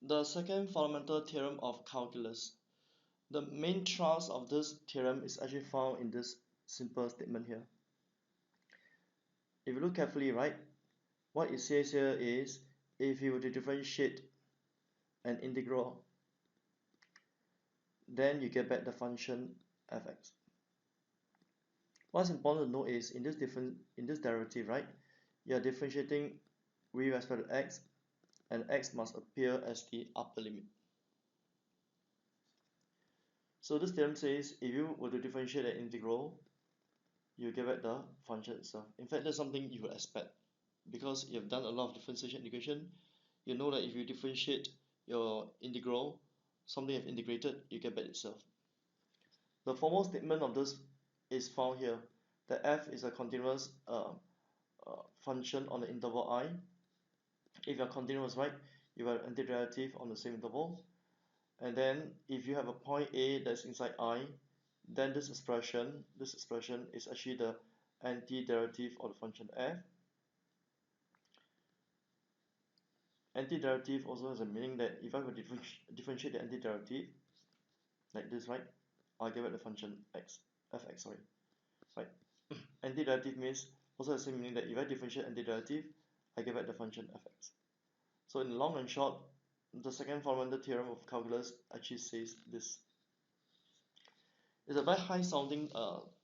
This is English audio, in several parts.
The second fundamental theorem of calculus. The main thrust of this theorem is actually found in this simple statement here. If you look carefully, right, what it says here is if you were to differentiate an integral, then you get back the function fx. What's important to note is in this derivative, right, you are differentiating with respect to x, and x must appear as the upper limit. So this theorem says if you were to differentiate an integral, you get back the function itself. In fact, that's something you would expect because you've done a lot of differentiation integration. You know that if you differentiate your integral, something you've integrated, you get back itself. The formal statement of this is found here, that f is a continuous function on the interval I. If you're continuous, right, you have an antiderivative on the same interval. And then if you have a point A that's inside I, then this expression is actually the antiderivative of the function f. Antiderivative also has a meaning that if I were to differentiate the antiderivative, like this, right, I'll get back the function fx, sorry, right. Antiderivative means also has the same meaning that if I differentiate antiderivative, I get back the function fx. So in long and short, the second fundamental theorem of calculus actually says this. It's a very high sounding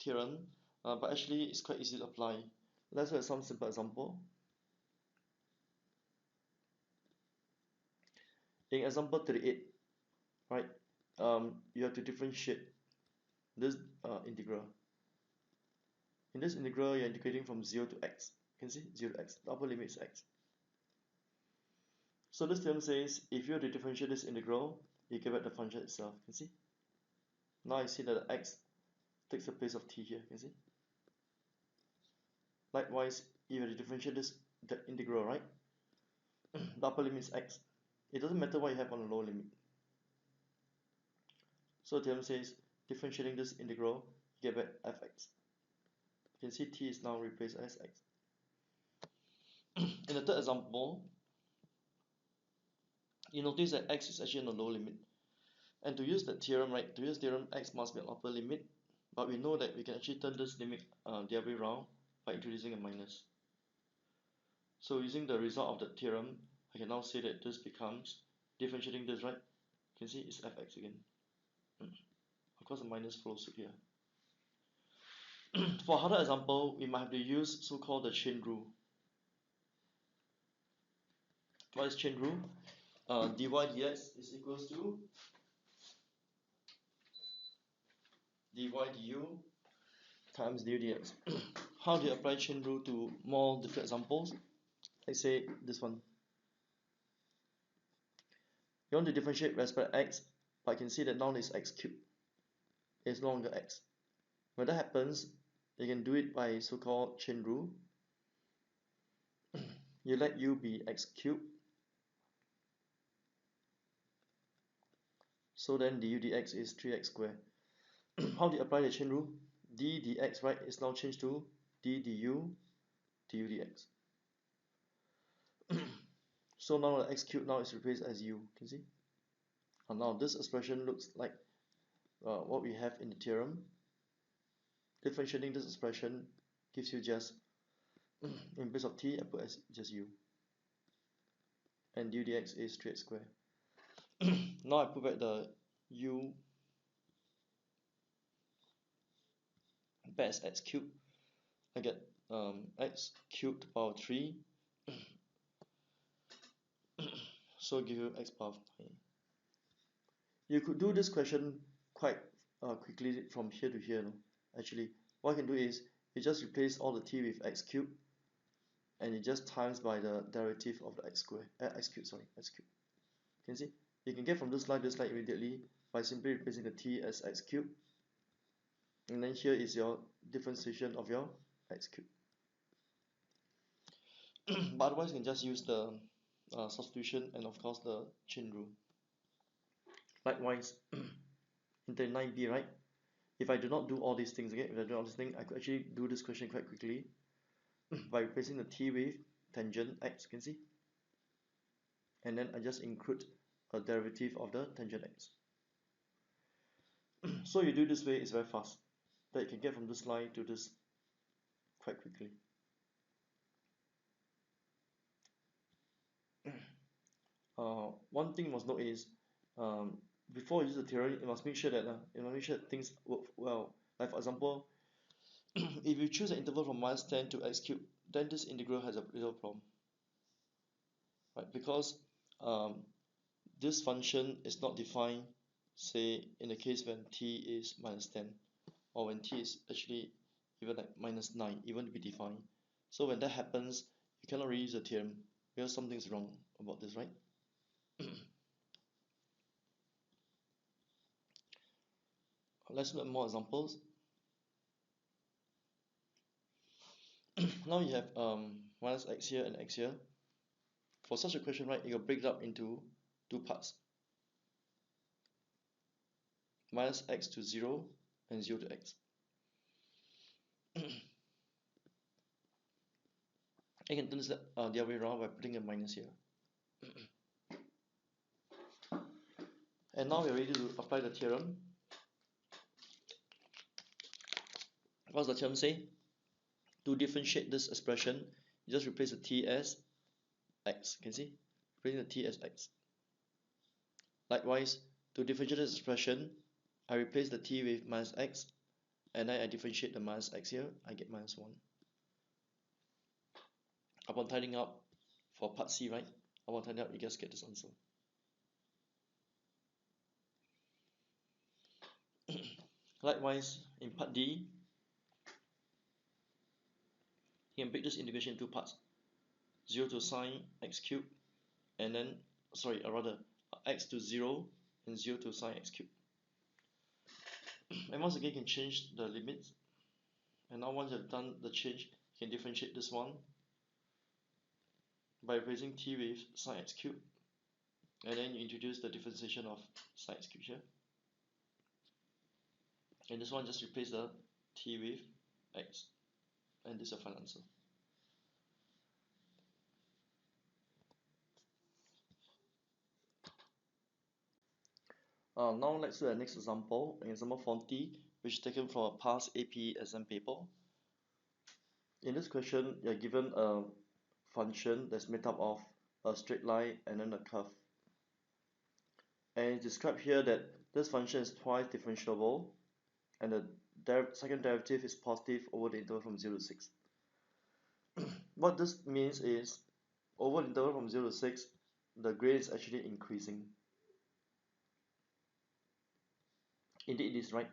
theorem, but actually it's quite easy to apply. Let's look at some simple example. In example 38, right, you have to differentiate this integral. In this integral, you're integrating from 0 to x. You can see 0 to x. The upper limit is x. So this theorem says if you were to differentiate this integral, you get back the function itself. You can see? Now you see that the x takes the place of t here. You can see? Likewise, if you were to differentiate the integral, right? The upper limit is x. It doesn't matter what you have on the lower limit. So the theorem says differentiating this integral, you get back fx. You can see t is now replaced as x. In the third example, you notice that x is actually on the lower limit. And to use the theorem, right, to use theorem, x must be an upper limit. But we know that we can actually turn this limit the other way around by introducing a minus. So using the result of the theorem, I can now say that this becomes, differentiating this, right, you can see it's fx again. Of course, the minus flows through here. For another example, we might have to use so-called the chain rule. What is chain rule? Dy dx is equals to dy du times du dx. How do you apply chain rule to more different examples? Let's say this one. You want to differentiate respect to x, but you can see that now it's x cubed. It's no longer x. When that happens, you can do it by so-called chain rule. You let u be x cubed. So then du dx is 3x squared. How do you apply the chain rule? D dx, right, is now changed to d du dx. So now the x cubed now is replaced as u. Can you see? And now this expression looks like what we have in the theorem. Differentiating this expression gives you just, in place of t, I put as just u. And du dx is 3x squared. Now I put back the u back as x cubed. I get x cubed to the power of 3. So give you x power of 9. You could do this question quite quickly from here to here. No? Actually, what you can do is you just replace all the t with x cubed, and you just times by the derivative of the x cubed. You can see you can get from this line immediately by simply replacing the t as x cubed, and then here is your differentiation of your x cubed. But otherwise, you can just use the substitution and of course the chain rule. Likewise, in 39b, right? If I do not do all these things, okay, if I do all these things, I could actually do this question quite quickly by replacing the t with tangent x, you can see, and then I just include a derivative of the tangent x. So you do this way, it's very fast. That you can get from this line to this quite quickly. One thing you must note is before you use the theorem, you must make sure that things work well. Like for example, if you choose an interval from -10 to x cubed, then this integral has a little problem, right? Because this function is not defined, say in the case when t is -10, or when t is actually even like -9, even to be defined. So when that happens, you cannot really use the theorem because something's wrong about this, right? Let's look at more examples. Now you have minus x here and x here. For such a question, right, you will break it up into two parts. Minus x to 0 and 0 to x. You can turn this the other way around by putting a minus here. And now we're ready to apply the theorem. What does the theorem say? To differentiate this expression, you just replace the t as x. Can you see? Replacing the t as x. Likewise, to differentiate this expression, I replace the t with minus x, and then I differentiate the minus x here, I get -1. Upon tidying up for part C, right? Upon tidying up, you just get this answer. Likewise, in part D, you can break this integration into two parts. 0 to sine x cubed, and then, x to 0 and 0 to sine x cubed. And once again, you can change the limits. And now once you've done the change, you can differentiate this one by replacing t with sine x cubed, and then you introduce the differentiation of sine x cubed here. And this one just replace the t with x, and this is your final answer. Now let's do the next example, example 40, which is taken from a past AP exam paper. In this question, you're given a function that's made up of a straight line and then a curve. And it's described here that this function is twice differentiable, and the second derivative is positive over the interval from 0 to 6. What this means is, over the interval from 0 to 6, the gradient is actually increasing. Indeed, it is right.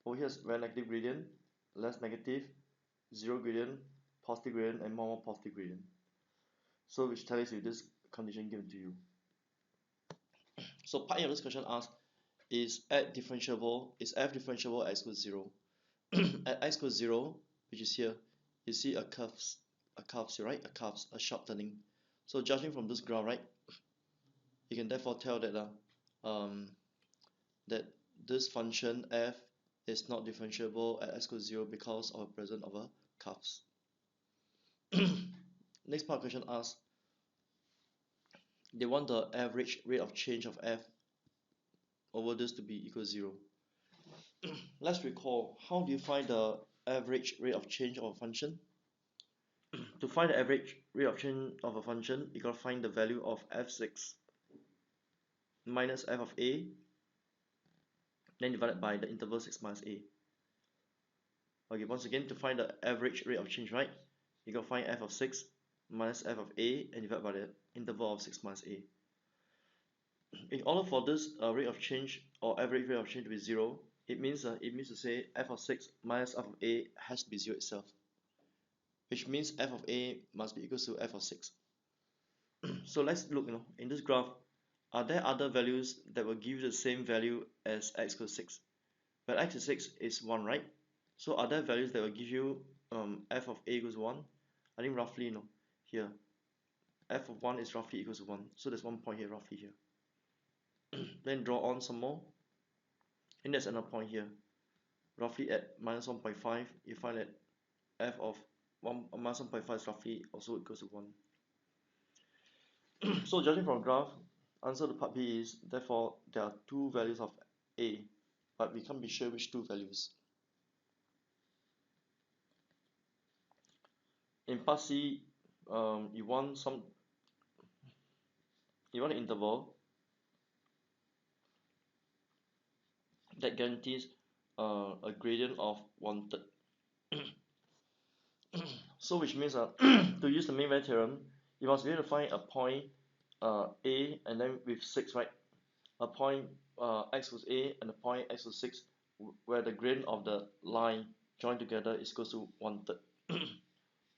Over here is very negative gradient, less negative, 0 gradient, positive gradient, and more positive gradient. So which tells you this condition given to you. So part A of this question asks, is f differentiable at x equals 0? At x equals 0, which is here, you see a curve here, right? A sharp turning. So judging from this graph, right, you can therefore tell that that this function f is not differentiable at x equals 0 because of the presence of a curve. Next part of the question asks, they want the average rate of change of f over this to be equal to 0. Let's recall, how do you find the average rate of change of a function? To find the average rate of change of a function, you gotta find the value of f6 minus f of a, then divided by the interval 6 minus a. Okay, once again, to find the average rate of change, right, you gotta find f of 6 minus f of a and divide by the interval of 6 minus a. In order for this rate of change or average rate of change to be 0, it means to say f of 6 minus f of a has to be 0 itself, which means f of a must be equal to f of 6. So let's look, in this graph, are there other values that will give you the same value as x equals 6? But x is 6 is 1, right? So are there values that will give you f of a equals 1? I think roughly, here, f of 1 is roughly equals to 1. So there's one point here, roughly here. Then draw on some more, and there's another point here. Roughly at minus 1.5, you find that f of minus 1.5 is roughly also equals to 1. So judging from graph, Answer to part B is, therefore, there are two values of A, but we can't be sure which two values. In part C, you want an interval that guarantees a gradient of 1/3. So which means to use the main value theorem, you must be able to find a point A and then with 6, right? A point x was A and a point x was 6, where the gradient of the line joined together is equal to 1/3.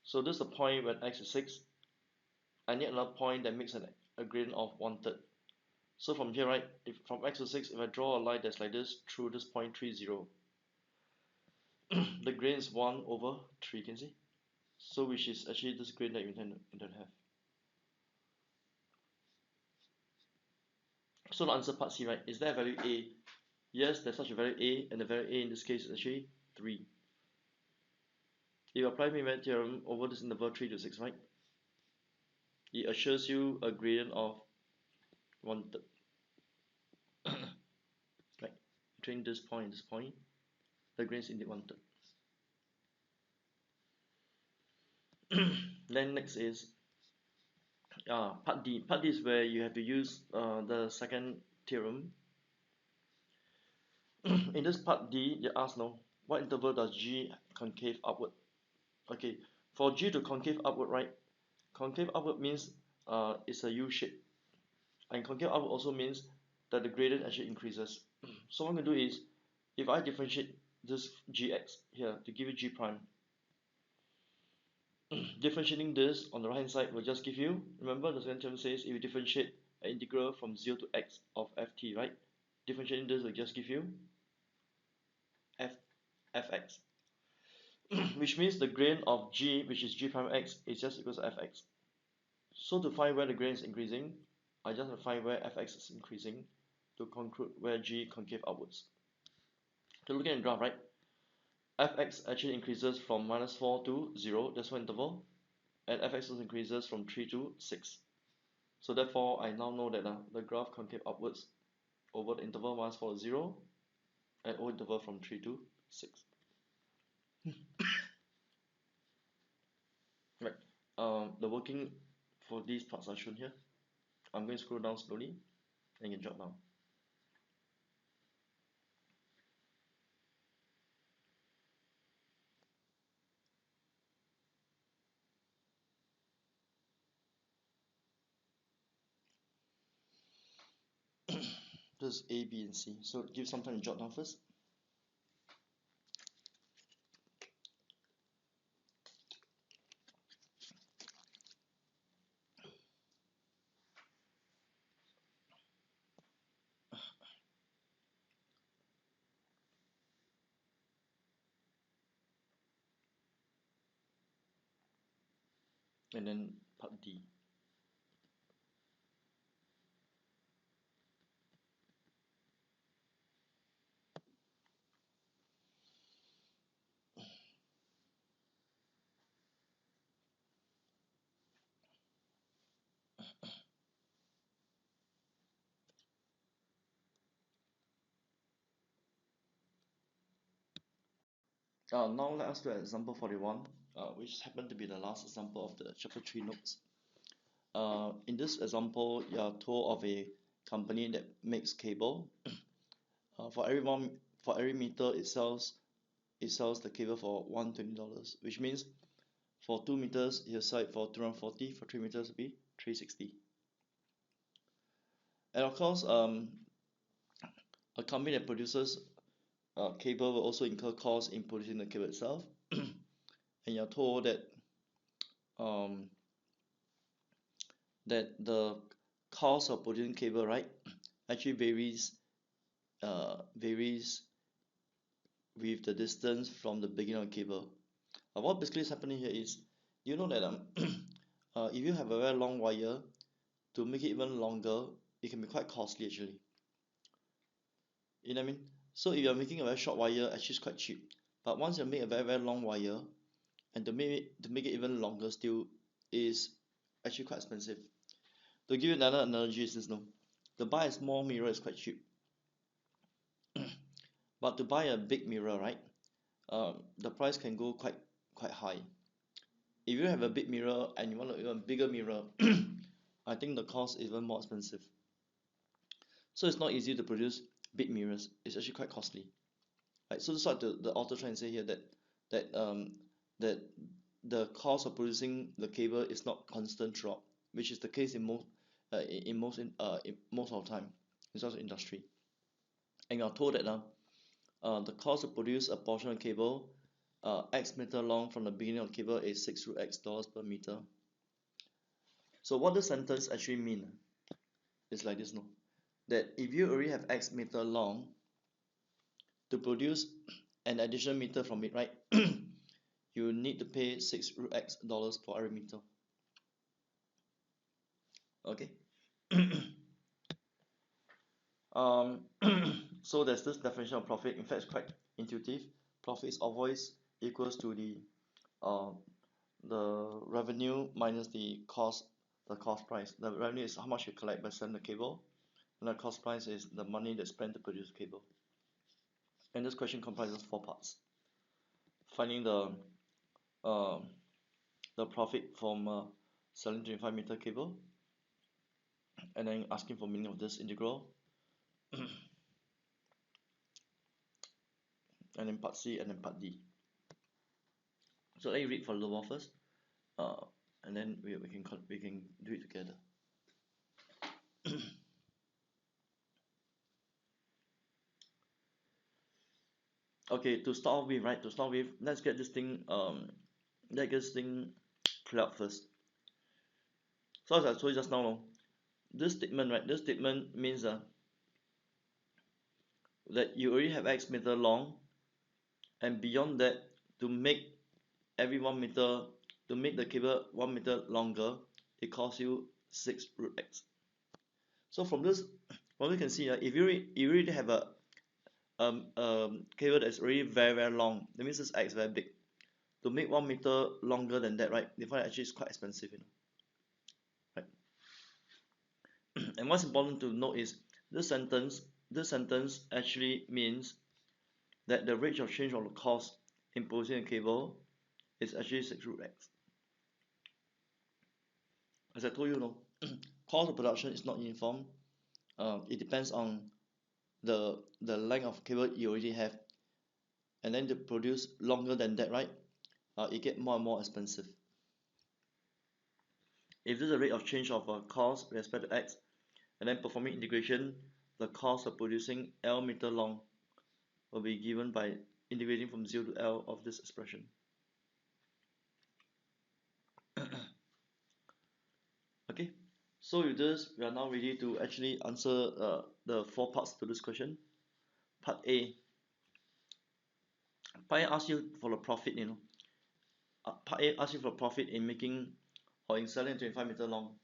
So this is the point when x is 6. I need another point that makes a gradient of 1/3. So from here, right, if from x to 6, if I draw a line that's like this through this point 3, 0, the gradient is 1/3, can you see? So which is actually this gradient that you intend to have. So the answer part C, right, is there a value A? Yes, there's such a value A, and the value A in this case is actually 3. If you apply main value theorem over this interval 3 to 6, right, it assures you a gradient of 1/3. Right, between this point and this point, the gradient is indeed 1/3. Then next is part D. Part D is where you have to use the second theorem. In this part D, you ask now, what interval does G concave upward? Okay, for G to concave upward, right? Concave upward means it's a U shape, and concave upward also means that the gradient actually increases. So what I'm going to do is, if I differentiate this gx here to give you g prime, differentiating this on the right hand side will just give you, remember the second term says if you differentiate an integral from 0 to x of ft, right? Differentiating this will just give you fx, which means the gradient of g, which is g prime x, is just equals to fx. So to find where the gradient is increasing, I just have to find where fx is increasing to conclude where g concave upwards. So looking at the graph, right, fx actually increases from -4 to 0, that's one interval, and fx also increases from 3 to 6. So therefore, I now know that the graph concave upwards over the interval -4 to 0 and over interval from 3 to 6. Right. The working for these parts are shown here. I'm going to scroll down slowly and you can jot down. This is A, B, and C. So give some time to jot down first. And then part D. Now let us do example 41, which happened to be the last example of the chapter 3 notes. In this example, you are told of a company that makes cable. For every meter it sells the cable for $120, which means for 2 meters you sell it for 240, for 3 meters it will be 360. And of course, a company that produces cable will also incur costs in producing the cable itself. And you're told that the cost of producing cable, right, actually varies with the distance from the beginning of the cable. What basically is happening here is, you know that if you have a very long wire, to make it even longer, it can be quite costly actually. You know what I mean? So if you're making a very short wire, actually it's quite cheap. But once you make a very, very long wire, and to make it even longer still is actually quite expensive. To give you another analogy is this, no? to buy a small mirror is quite cheap. But to buy a big mirror, right, the price can go quite high. If you have a big mirror and you want a even bigger mirror, I think the cost is even more expensive. So it's not easy to produce big mirrors. It's actually quite costly. Right? So that's what the author trying to say here, that that the cost of producing the cable is not constant throughout, which is the case in most of the time in such industry. And you are told that the cost to produce a portion of cable X meter long from the beginning of the cable is 6 root X dollars per meter. So what this sentence actually mean is like this, no? That if you already have X meter long, to produce an additional meter from it, right, you need to pay 6 root X dollars for every meter. Okay. So there's this definition of profit. In fact, it's quite intuitive. Profit is always equals to the revenue minus the cost price. The revenue is how much you collect by selling the cable, and the cost price is the money that's spent to produce the cable. And this question comprises 4 parts: finding the profit from selling 25-meter cable, and then asking for meaning of this integral, and then part C, and then part D. So let me read for a little while first, and then we can do it together. Okay, to start with, right? Let's get this thing cleared up first. So as I told you just now, this statement, right? This statement means that you already have X meter long, and beyond that, to make every 1 meter, to make the cable 1 meter longer, it costs you 6 root X. So from this, what we can see, if you already have a cable that's already very long, that means this X is very big. To make 1 meter longer than that, right, they find actually it's quite expensive, right? And what's important to note is this sentence actually means that the rate of change of the cost in producing a cable is actually 6 root X. As I told you, cost of production is not uniform. It depends on the length of cable you already have, and then to produce longer than that, right, it get more and more expensive. If there's a rate of change of cost with respect to X, and then performing integration, the cost of producing L meter long will be given by integrating from 0 to L of this expression. Okay, so with this, we are now ready to actually answer the 4 parts to this question. Part A asks you for the profit, Part A asks you for profit in making or in selling 25-meter long.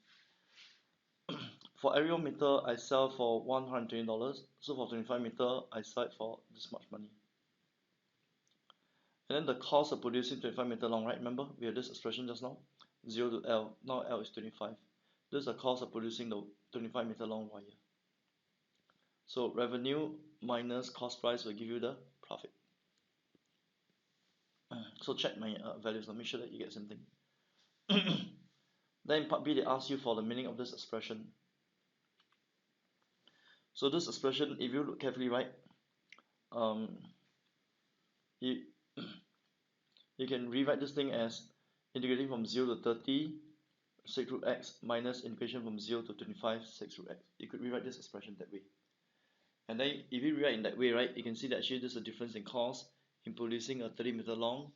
For every 1 meter, I sell for $120. So for 25-meter, I sell it for this much money. And then the cost of producing 25-meter long, right? Remember, we had this expression just now, 0 to L. Now L is 25. This is the cost of producing the 25-meter long wire. So revenue minus cost price will give you the profit. So check my values, make sure that you get something. Then in part B, they ask you for the meaning of this expression. So this expression, if you look carefully, right, you can rewrite this thing as integrating from 0 to 30, 6 root X, minus integration from 0 to 25, 6 root X. You could rewrite this expression that way. And then if you rewrite in that way, right, you can see that actually there's a difference in cost in producing a 30-meter long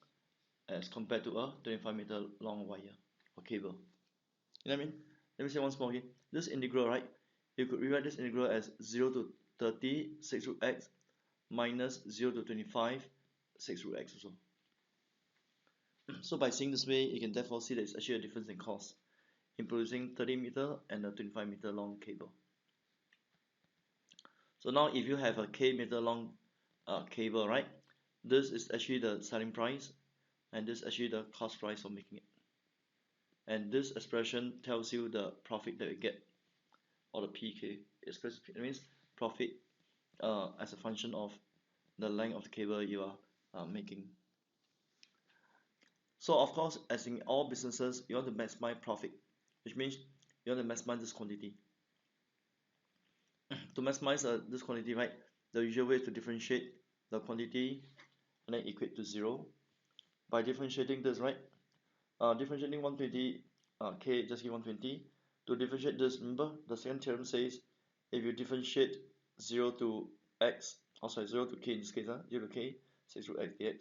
as compared to a 25-meter long wire or cable. You know what I mean? Let me say once more, okay? This integral, right, you could rewrite this integral as 0 to 30, 6 root X, minus 0 to 25, 6 root X also. So by seeing this way, you can therefore see that it's actually a difference in cost in producing 30-meter and a 25-meter long cable. So now if you have a K-meter long cable, right, this is actually the selling price, and this is actually the cost price of making it. And this expression tells you the profit that you get, or the PK, express it means profit as a function of the length of the cable you are making. So of course, as in all businesses, you want to maximize profit, which means you want to maximize this quantity. To maximize this quantity, right, the usual way is to differentiate the quantity and then equate to 0. By differentiating this, right, differentiating 120 k just give 120. To differentiate this, remember the second theorem says if you differentiate 0 to x, 0 to k in this case, 0 to k, 6 root x dx,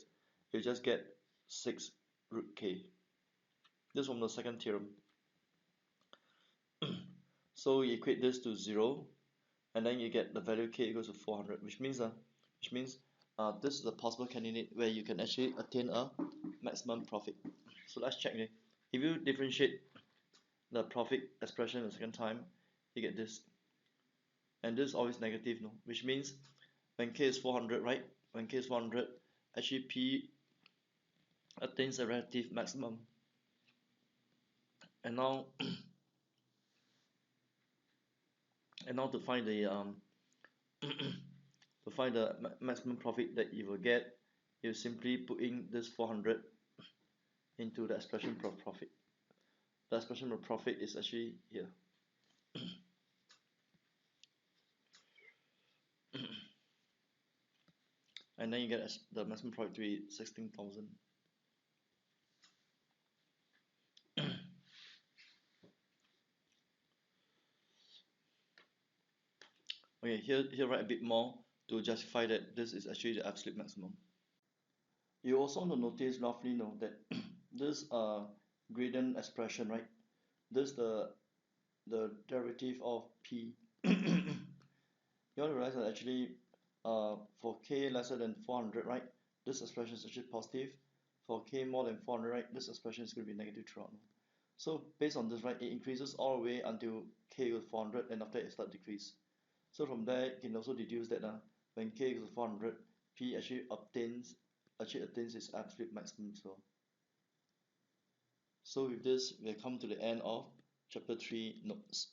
you just get 6 root k. This is from the second theorem. So you equate this to 0, and then you get the value k equals to 400, which means this is a possible candidate where you can actually attain a maximum profit. So let's check it. If you differentiate the profit expression the second time, you get this, and this is always negative, no? Which means when k is 400, right? When k is 400, actually p attains a relative maximum. And now, to find the maximum profit that you will get, you simply put in this 400 into the expression for profit. The expression for profit is actually here. And then you get the maximum profit to be 16,000. Okay, here write a bit more to justify that this is actually the absolute maximum. You also want to notice roughly know that this gradient expression, right? This the derivative of p. You want to realize that actually for k lesser than 400, right, this expression is actually positive. For k more than 400, right, this expression is going to be negative throughout. So based on this, right, it increases all the way until k equals 400, and after it starts to decrease. So from there, you can also deduce that when k equals 400, p actually attains its absolute maximum as well. So with this, we have come to the end of chapter 3 notes.